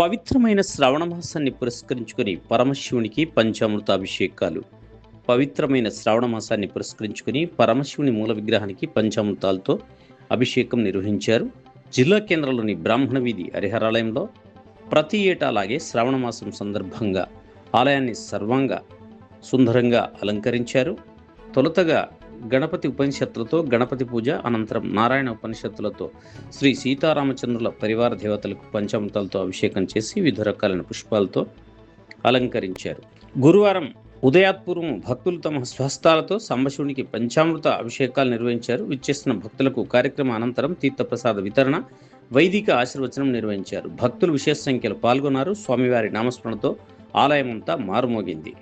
పవిత్రమైన శ్రావణ మాసాన్ని పురస్కరించుకుని పరమశివునికి పంచామృతాభిషేకాలు. పవిత్రమైన శ్రావణ మాసాన్ని పురస్కరించుకుని పరమశివుని మూల విగ్రహానికి పంచామృతాలతో అభిషేకం నిర్వహించారు. జిల్లా కేంద్రంలోని బ్రాహ్మణ వీధి హరిహరాలయంలో ప్రతి ఏటా అలాగే శ్రావణ మాసం సందర్భంగా ఆలయాన్ని సర్వంగా సుందరంగా అలంకరించారు. తొలుతగా గణపతి ఉపనిషత్తులతో గణపతి పూజ, అనంతరం నారాయణ ఉపనిషత్తులతో శ్రీ సీతారామచంద్రుల పరివార దేవతలకు పంచామృతాలతో అభిషేకం చేసి వివిధ రకాలైన పుష్పాలతో అలంకరించారు. గురువారం ఉదయాత్పూర్వం భక్తులు తమ స్వహస్తాలతో సంబశివునికి పంచామృత అభిషేకాలు నిర్వహించారు. విచ్చేస్తున్న భక్తులకు కార్యక్రమం అనంతరం తీర్థప్రసాద వితరణ, వైదిక ఆశీర్వచనం నిర్వహించారు. భక్తులు విశేష సంఖ్యలో పాల్గొన్నారు. స్వామివారి నామస్మరణతో ఆలయమంతా మారుమోగింది.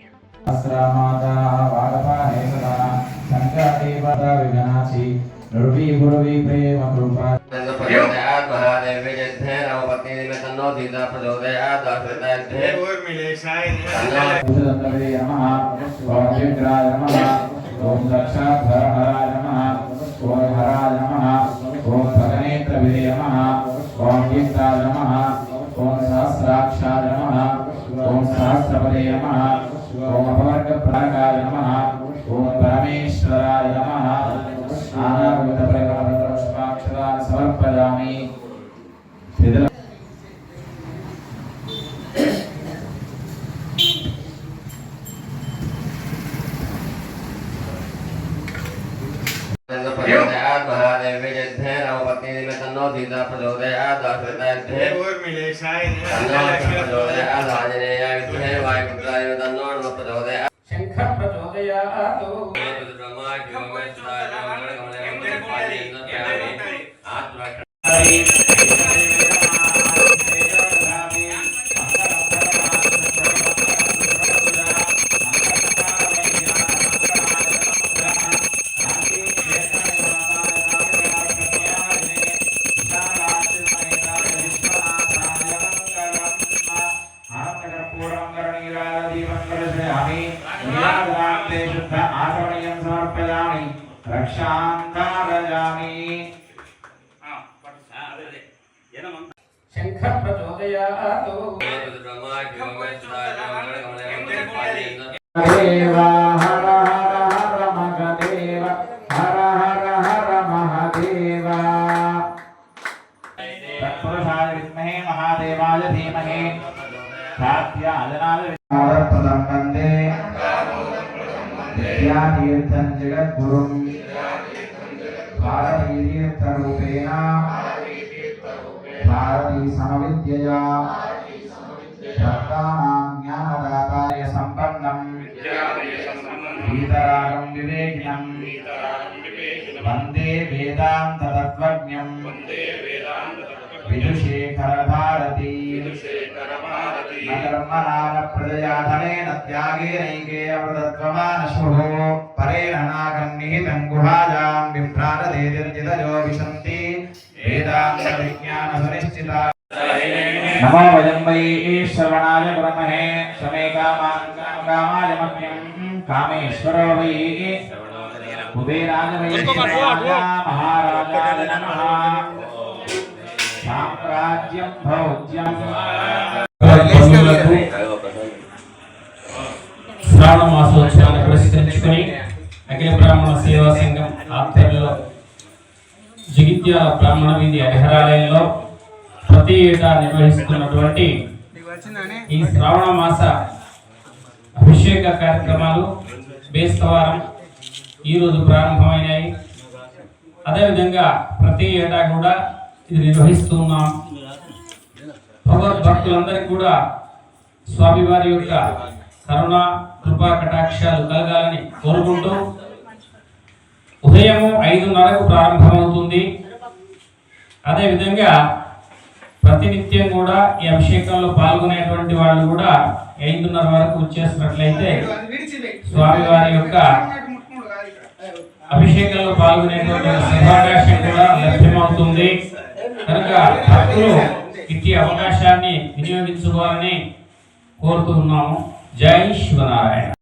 ओम सहस्रपदे नमः, ओम अपवर्गप्राकाय नमः, ओम परमेश्वराय नमः। नानाविधपरिमलपत्रपुष्पाक्षरान् समर्पयामि। महादेवाय धीमहि सात्याजनाय वन्दे विद्यातीर्थं जगद्गुरुं भारतीतीर्थरूपेण भारती समविद्यया भक्तानां ज्ञानदाताय सम्पन्नं वीतरागं विवेकिनं वन्दे वेदान्ततत्त्वज्ञं विदुषेखर भारती न कर्मणा न प्रजया धनेन त्यागेनैके अमृतत्वमानशुः परेण नागन्निहितं गुहायां विभ्राटदेतिर्जितयो विशन्ति वेदान्तविज्ञानसुनिश्चिता। नमो वयं वै श्रवणाय ब्रह्मणे शमे कामाय मह्यं कामेश्वरो वै कुबेराय वै महाराजाय नमः। साम्राज्यं भोज्यं శ్రావణ మాసోత్సవాన్ని పురస్కరించుకొని అఖిల బ్రాహ్మణ సేవా సంఘం ఆధ్వర్యంలో జగిత్యాల బ్రాహ్మణ వీధి హరిహరాలయంలో ప్రతి ఏటా నిర్వహిస్తున్నటువంటి ఈ శ్రావణ మాస అభిషేక కార్యక్రమాలు బేస్తవారం ఈరోజు ప్రారంభమైనాయి. అదేవిధంగా ప్రతి ఏటా కూడా ఇది నిర్వహిస్తున్నాం. భగవద్భక్తులందరికీ కూడా స్వామివారి యొక్క కరుణ కృపా కటాక్షాలు కలగాలని కోరుకుంటూ ఉదయం 5:30కు ప్రారంభమవుతుంది. అదేవిధంగా ప్రతినిత్యం కూడా ఈ అభిషేకంలో పాల్గొనేటువంటి వాళ్ళు కూడా 5:30 వరకు వచ్చేసినట్లయితే స్వామివారి యొక్క అభిషేకంలో పాల్గొనేటువంటి శుభాకాశం కూడా లభ్యమవుతుంది. కనుక భక్తులు ఇట్టి అవకాశాన్ని వినియోగించుకోవాలని కోరుతున్నాము. జై శివనారాయణ.